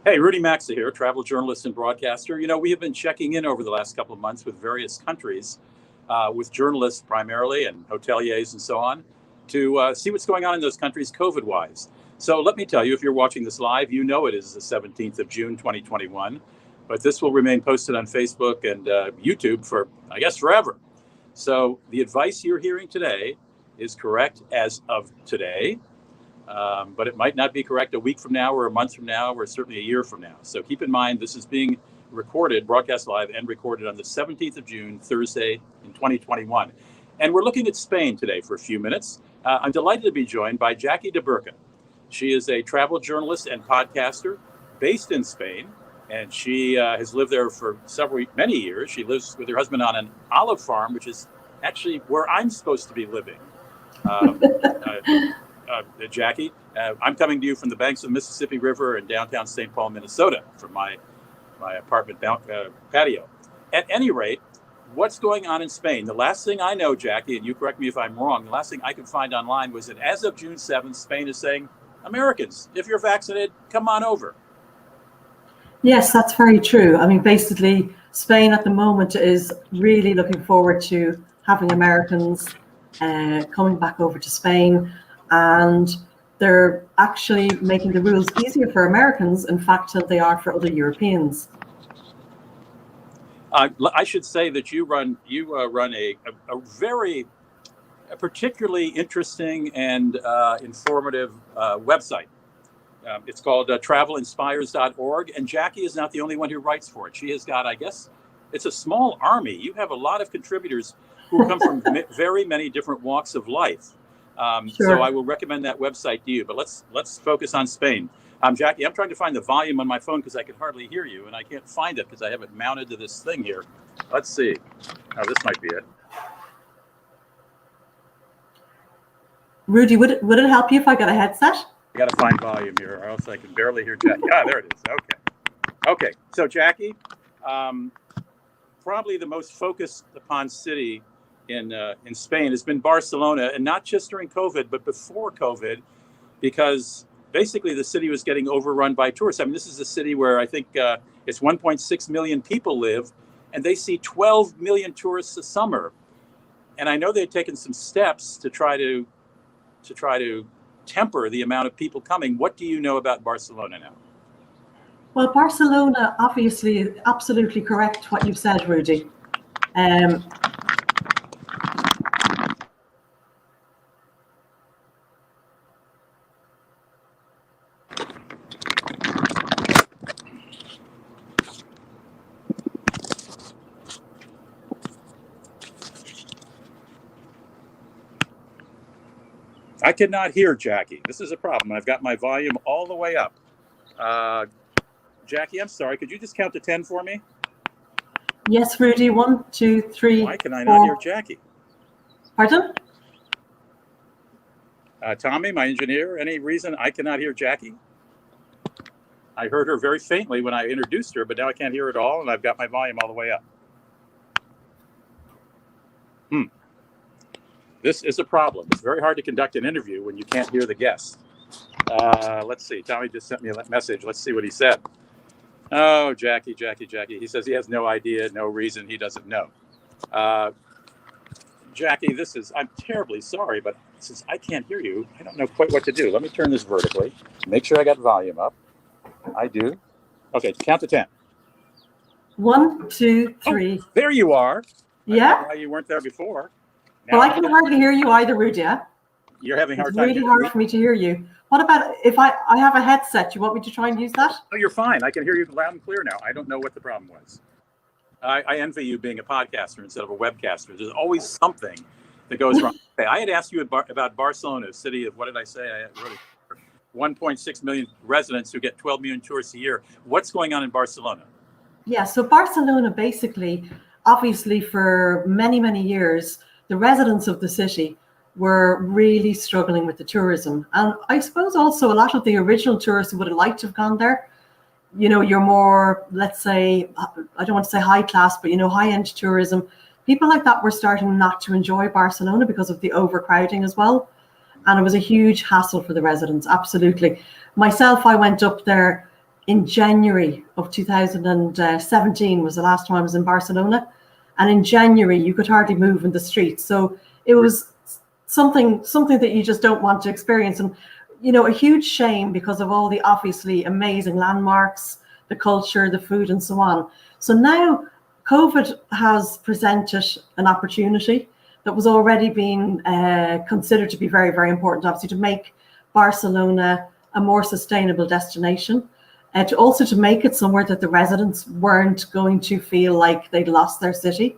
Hey, Rudy Maxa here, travel journalist and broadcaster. You know, we have been checking in over the last couple of months with various countries, with journalists primarily and hoteliers and so on, to see what's going on in those countries COVID-wise. So let me tell you, if you're watching this live, you know it is the 17th of June, 2021, but this will remain posted on Facebook and YouTube for, I guess, forever. So the advice you're hearing today is correct as of today. But it might not be correct a week from now or a month from now or certainly a year from now. So keep in mind, this is being recorded, broadcast live and recorded on the 17th of June, Thursday in 2021. And we're looking at Spain today for a few minutes. I'm delighted to be joined by Jackie DeBurka. She is a travel journalist and podcaster based in Spain, and she has lived there for many years. She lives with her husband on an olive farm, which is actually where I'm supposed to be living. Jackie, I'm coming to you from the banks of the Mississippi River in downtown St. Paul, Minnesota, from my apartment patio. At any rate, what's going on in Spain? The last thing I know, Jackie, and you correct me if I'm wrong, the last thing I could find online was that as of June 7th, Spain is saying, Americans, if you're vaccinated, come on over. Yes, that's very true. I mean, basically, Spain at the moment is really looking forward to having Americans coming back over to Spain. And they're actually making the rules easier for Americans, in fact, than they are for other Europeans. I should say that you run a particularly interesting and informative website. It's called travelinspires.org, and Jackie is not the only one who writes for it. She has got, I guess, it's a small army. You have a lot of contributors who come from very many different walks of life. Sure. So I will recommend that website to you, but let's focus on Spain. Jackie, I'm trying to find the volume on my phone because I can hardly hear you, and I can't find it because I have it mounted to this thing here. Let's see. Oh, this might be it. Rudy, would it help you if I got a headset? I got to find volume here, or else I can barely hear Jackie. There it is. Okay. So Jackie, probably the most focused upon city in Spain has been Barcelona, and not just during COVID, but before COVID, because basically the city was getting overrun by tourists. I mean, this is a city where I think it's 1.6 million people live, and they see 12 million tourists a summer. And I know they've taken some steps to try to temper the amount of people coming. What do you know about Barcelona now? Well, Barcelona, obviously, is absolutely correct what you've said, Rudy. I cannot hear Jackie. This is a problem. I've got my volume all the way up. Jackie, I'm sorry. Could you just count to 10 for me? Yes, Rudy. 1, 2, 3. Why can I not hear Jackie? Pardon? Tommy, my engineer, any reason I cannot hear Jackie? I heard her very faintly when I introduced her, but now I can't hear it all, and I've got my volume all the way up. This is a problem. It's very hard to conduct an interview when you can't hear the guest. Let's see. Tommy just sent me a message. Let's see what he said. Oh, Jackie. He says he has no idea, no reason, he doesn't know. Jackie, I'm terribly sorry, but since I can't hear you, I don't know quite what to do. Let me turn this vertically. Make sure I got volume up. I do. Okay, count to 10. 1, 2, 3. Oh, there you are. Yeah. I don't know why you weren't there before. Well, I can hardly hear you either, Rudy. You're having a hard time. It's really hard for me to hear you. What about if I have a headset? Do you want me to try and use that? Oh, you're fine. I can hear you loud and clear now. I don't know what the problem was. I envy you being a podcaster instead of a webcaster. There's always something that goes wrong. Okay, I had asked you about Barcelona, a city of, what did I say? I wrote it. 1.6 million residents who get 12 million tourists a year. What's going on in Barcelona? Yeah, so Barcelona basically, obviously for many, many years, the residents of the city were really struggling with the tourism. And I suppose also a lot of the original tourists would have liked to have gone there. You know, you're more, let's say, I don't want to say high class, but, you know, high end tourism. People like that were starting not to enjoy Barcelona because of the overcrowding as well. And it was a huge hassle for the residents, absolutely. Myself, I went up there in January of 2017 was the last time I was in Barcelona. And in January, you could hardly move in the streets. So it was something that you just don't want to experience. And, you know, a huge shame because of all the obviously amazing landmarks, the culture, the food, and so on. So now COVID has presented an opportunity that was already being considered to be very, very important, obviously, to make Barcelona a more sustainable destination. To make it somewhere that the residents weren't going to feel like they'd lost their city,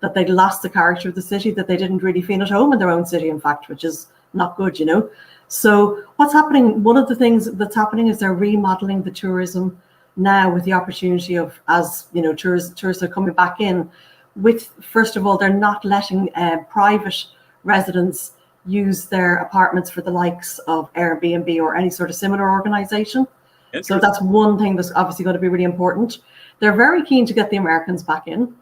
that they'd lost the character of the city, that they didn't really feel at home in their own city, in fact, which is not good, you know. So what's happening, one of the things that's happening is they're remodeling the tourism now with the opportunity of, as you know, tourists are coming back in with, first of all, they're not letting private residents use their apartments for the likes of Airbnb or any sort of similar organization. So that's one thing that's obviously going to be really important. They're very keen to get the Americans back in.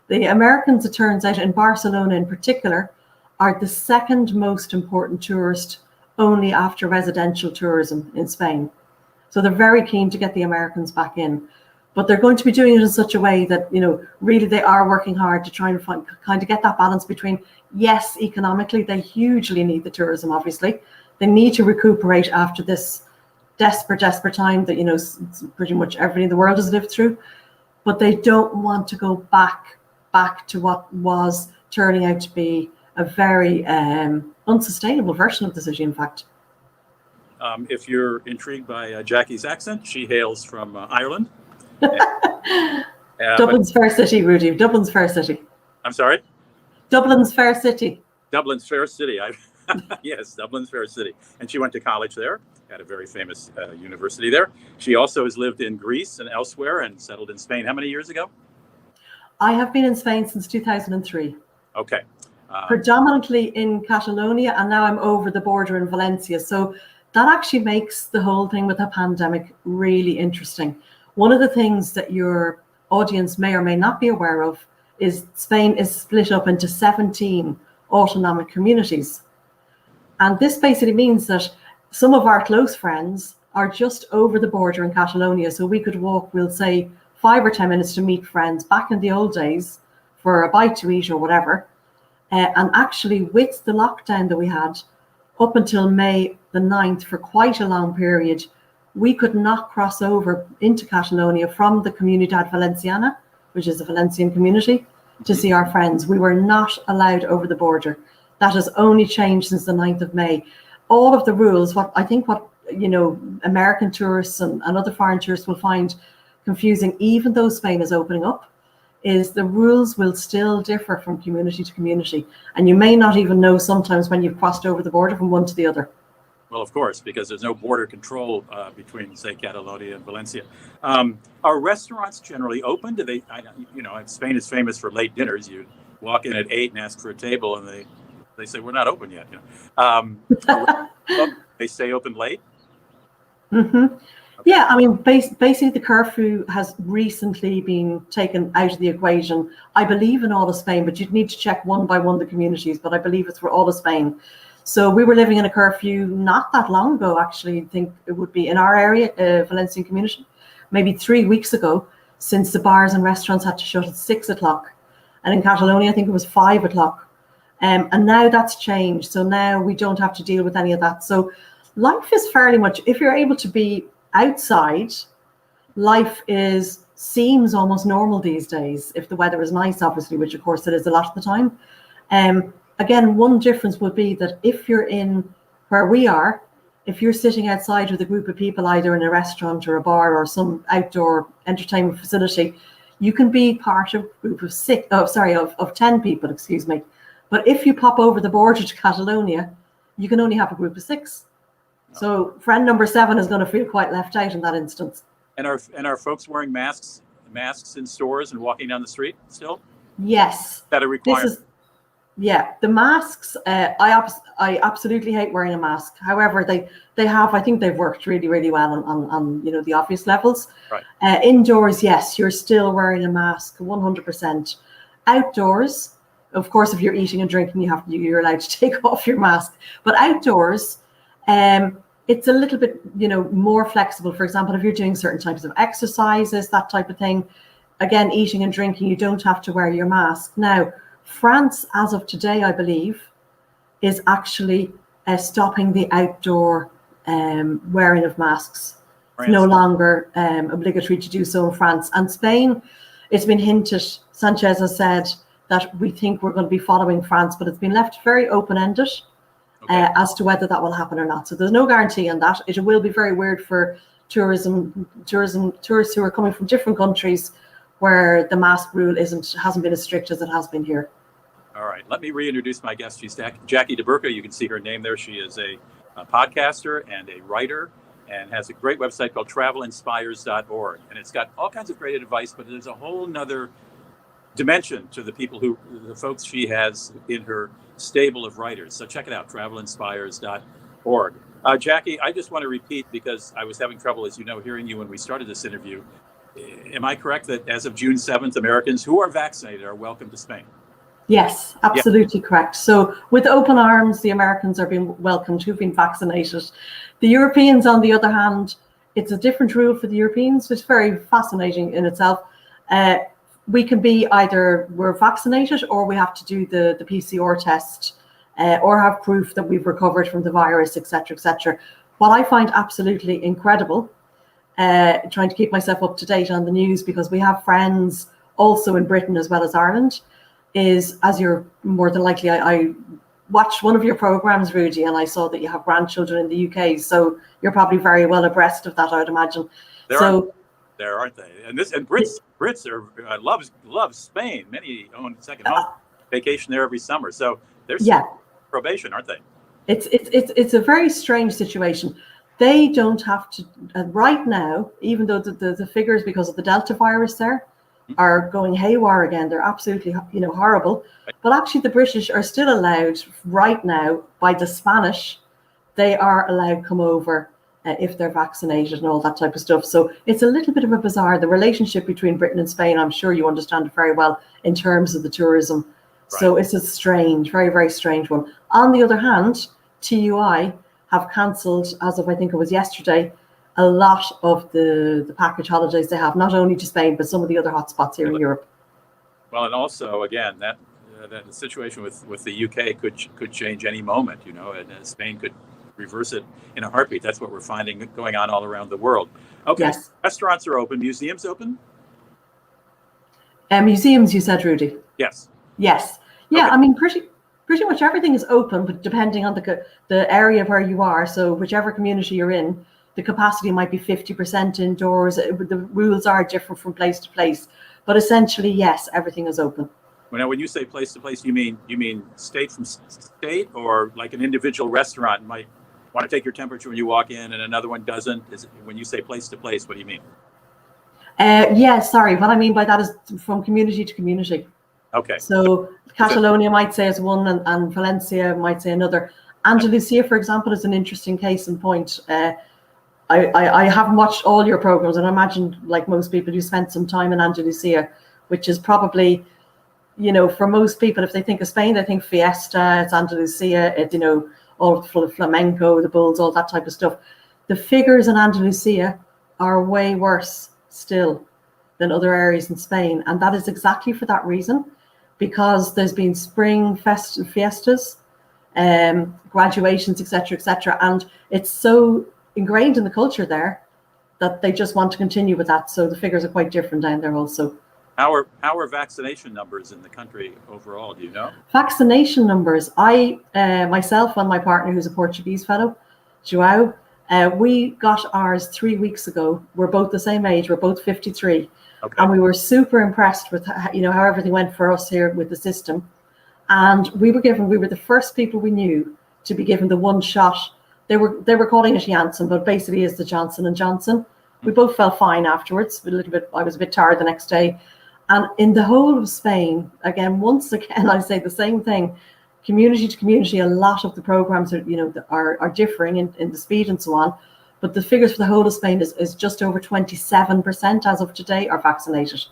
The Americans, it turns out, in Barcelona in particular, are the second most important tourist, only after residential tourism in Spain. So they're very keen to get the Americans back in. But they're going to be doing it in such a way that, you know, really they are working hard to try and kind of get that balance between, yes, economically, they hugely need the tourism, obviously. They need to recuperate after this desperate time that, you know, pretty much everybody in the world has lived through, but they don't want to go back to what was turning out to be a very unsustainable version of the city, in fact. If you're intrigued by Jackie's accent, she hails from Ireland. Dublin's fair city, Rudy. Dublin's fair city. I'm sorry? Dublin's fair city. Dublin's fair city. Yes, Dublin's fair city. And she went to college there, at a very famous university there. She also has lived in Greece and elsewhere and settled in Spain. How many years ago? I have been in Spain since 2003. Okay. Predominantly in Catalonia, and now I'm over the border in Valencia. So that actually makes the whole thing with the pandemic really interesting. One of the things that your audience may or may not be aware of is Spain is split up into 17 autonomic communities. And this basically means that some of our close friends are just over the border in Catalonia. So we could walk, we'll say, 5 or 10 minutes to meet friends back in the old days for a bite to eat or whatever. And actually, with the lockdown that we had up until May the 9th for quite a long period, we could not cross over into Catalonia from the Comunidad Valenciana, which is a Valencian community, to see our friends. We were not allowed over the border. That has only changed since the 9th of May. All of the rules, what you know, American tourists and other foreign tourists will find confusing, even though Spain is opening up, is the rules will still differ from community to community. And you may not even know sometimes when you've crossed over the border from one to the other. Well, of course, because there's no border control between, say, Catalonia and Valencia. Are restaurants generally open? Do they, you know, Spain is famous for late dinners. You walk in at 8 and ask for a table, and they say, we're not open yet. You know, they stay open late? Mm-hmm. Okay. Yeah, I mean, basically the curfew has recently been taken out of the equation, I believe, in all of Spain, but you'd need to check one by one the communities, but I believe it's for all of Spain. So we were living in a curfew not that long ago, actually. I think it would be in our area, Valencian community, maybe 3 weeks ago, since the bars and restaurants had to shut at 6 o'clock. And in Catalonia, I think it was 5 o'clock. And now that's changed. So now we don't have to deal with any of that. So life is fairly much, if you're able to be outside, life seems almost normal these days, if the weather is nice, obviously, which of course it is a lot of the time. Again, one difference would be that if you're in where we are, if you're sitting outside with a group of people, either in a restaurant or a bar or some outdoor entertainment facility, you can be part of a group of 10 people, excuse me. But if you pop over the border to Catalonia, you can only have a group of 6. So friend number 7 is going to feel quite left out in that instance. And are folks wearing masks in stores and walking down the street still? Yes. Is that a requirement? Yeah, the masks, I absolutely hate wearing a mask. However, I think they've worked really, really well on you know, the obvious levels. Right. Indoors, yes, you're still wearing a mask, 100%. Outdoors, of course, if you're eating and drinking, you're allowed to take off your mask. But outdoors, it's a little bit, more flexible. For example, if you're doing certain types of exercises, that type of thing, again, eating and drinking, you don't have to wear your mask. Now, France, as of today, I believe, is actually stopping the outdoor wearing of masks. It's no longer obligatory to do so in France. And Spain, it's been hinted, Sanchez has said that we think we're going to be following France, but it's been left very open-ended as to whether that will happen or not. So there's no guarantee on that. It will be very weird for tourists who are coming from different countries where the mask rule hasn't been as strict as it has been here. All right, let me reintroduce my guest. She's Jackie DeBurka. You can see her name there. She is a podcaster and a writer, and has a great website called travelinspires.org. And it's got all kinds of great advice, but there's a whole nother dimension to the folks she has in her stable of writers. So check it out, travelinspires.org. Jackie, I just want to repeat, because I was having trouble, as you know, hearing you when we started this interview. Am I correct that as of June 7th, Americans who are vaccinated are welcome to Spain? Yes, absolutely correct. So with open arms, the Americans are being welcomed who've been vaccinated. The Europeans, on the other hand, it's a different rule for the Europeans, which is very fascinating in itself. We can be either we're vaccinated or we have to do the PCR test or have proof that we've recovered from the virus, etc., etc. What I find absolutely incredible, trying to keep myself up to date on the news, because we have friends also in Britain as well as Ireland, is, as you're more than likely, I watched one of your programs, Rudy, and I saw that you have grandchildren in the UK, so you're probably very well abreast of that, I would imagine. There aren't they? And Brits are love Spain. Many own second home, vacation there every summer. So they're probation, aren't they? It's a very strange situation. They don't have to right now, even though the figures because of the Delta virus there are going haywire again. They're absolutely horrible. But actually, the British are still allowed right now by the Spanish. They are allowed to come over if they're vaccinated and all that type of stuff. So it's a little bit of a bizarre, the relationship between Britain and Spain. I'm sure you understand it very well in terms of the tourism. Right. So it's a strange, very, very strange one. On the other hand, TUI have cancelled, as of I think it was yesterday, a lot of the package holidays they have, not only to Spain, but some of the other hotspots here in Europe. Well, and also, again, that the situation with the UK could change any moment, and Spain could reverse it in a heartbeat. That's what we're finding going on all around the world. Okay, yes. Restaurants are open. Museums open? Museums, you said, Rudy? Yes. Yes. Yeah, okay. I mean, pretty much everything is open, but depending on the area where you are, so whichever community you're in, the capacity might be 50% indoors. The rules are different from place to place, but essentially, yes, everything is open. Well, now, when you say place to place, you mean state from state, or like an individual restaurant might want to take your temperature when you walk in and another one doesn't? When you say place to place, what do you mean? Yeah, sorry. What I mean by that is from community to community. Okay. So Catalonia might say is one, and Valencia might say another. Andalusia, for example, is an interesting case in point. I haven't watched all your programs, and I imagine, like most people, you spent some time in Andalusia, which is probably, for most people, if they think of Spain, they think fiesta, it's Andalusia, all full of flamenco, the bulls, all that type of stuff. The figures in Andalusia are way worse still than other areas in Spain, and that is exactly for that reason, because there's been spring fiestas, graduations, etc., and it's so ingrained in the culture there that they just want to continue with that. So the figures are quite different down there also. How are vaccination numbers in the country overall? Do you know? Vaccination numbers. I myself and my partner, who's a Portuguese fellow, João, we got ours 3 weeks ago. We're both the same age. We're both 53. Okay. And we were super impressed with how everything went for us here with the system. And we were the first people we knew to be given the one shot. They were calling it Janssen, but basically it's the Johnson & Johnson. We both felt fine afterwards. I was a bit tired the next day. And in the whole of Spain, once again, I say the same thing, community to community, a lot of the programs are differing in the speed and so on. But the figures for the whole of Spain is just over 27% as of today are vaccinated.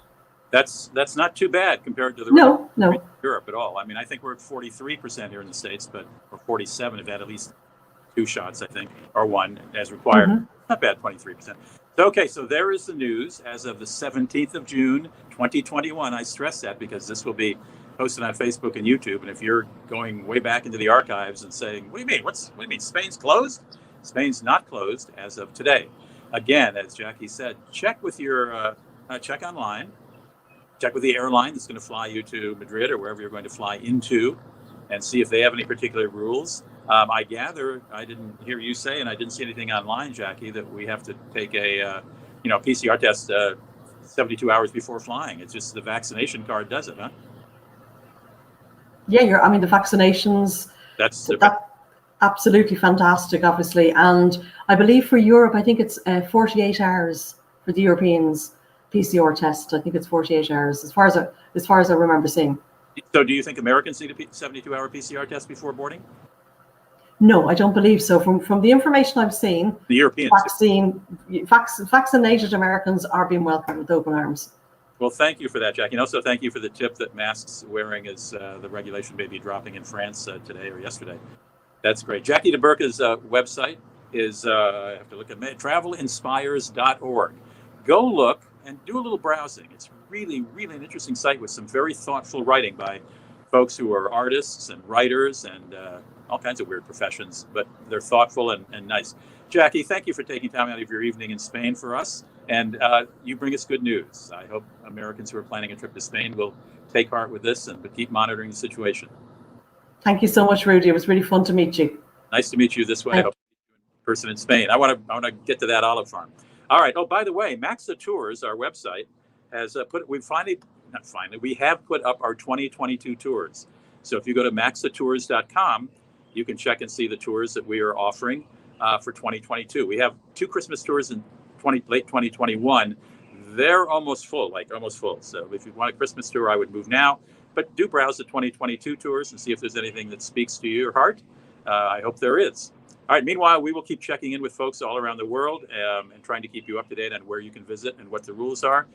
That's not too bad compared to the rest of no Europe at all. I mean, I think we're at 43% here in the States, or 47 if that at least 2 shots, I think, or 1 as required. Mhm. Not bad, 23%. So, okay, so there is the news as of the 17th of June, 2021. I stress that because this will be posted on Facebook and YouTube. And if you're going way back into the archives and saying, what do you mean? What do you mean? Spain's closed? Spain's not closed as of today. Again, as Jackie said, check with your check online, check with the airline that's going to fly you to Madrid or wherever you're going to fly into, and see if they have any particular rules. I gather, I didn't hear you say, and I didn't see anything online, Jackie, that we have to take a PCR test 72 hours before flying. It's just the vaccination card does it, huh? Yeah, I mean, the vaccinations, That's that absolutely fantastic, obviously. And I believe for Europe, I think it's 48 hours for the Europeans PCR test. I think it's 48 hours, as far as I remember seeing. So do you think Americans need a 72-hour PCR test before boarding? No, I don't believe so. From the information I've seen, The Europeans. Vaccinated Americans are being welcomed with open arms. Well, thank you for that, Jackie. And also thank you for the tip that masks wearing is the regulation may be dropping in France today or yesterday. That's great. Jackie DeBurka's website is, I have to look at travelinspires.org. Go look and do a little browsing. It's really, really an interesting site with some very thoughtful writing by folks who are artists and writers and all kinds of weird professions, but they're thoughtful and nice. Jackie, thank you for taking time out of your evening in Spain for us. And you bring us good news. I hope Americans who are planning a trip to Spain will take heart with this and keep monitoring the situation. Thank you so much, Rudy. It was really fun to meet you. Nice to meet you this way. I hope to meet you in person in Spain. I want to get to that olive farm. All right. Oh, by the way, Maxa Tours, our website, has we have put up our 2022 tours. So if you go to maxatours.com, you can check and see the tours that we are offering for 2022. We have 2 Christmas tours in late 2021. They're almost full. So if you want a Christmas tour, I would move now. But do browse the 2022 tours and see if there's anything that speaks to your heart. I hope there is. All right. Meanwhile, we will keep checking in with folks all around the world and trying to keep you up to date on where you can visit and what the rules are.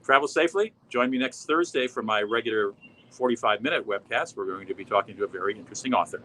Travel safely. Join me next Thursday for my regular 45-minute webcast. We're going to be talking to a very interesting author.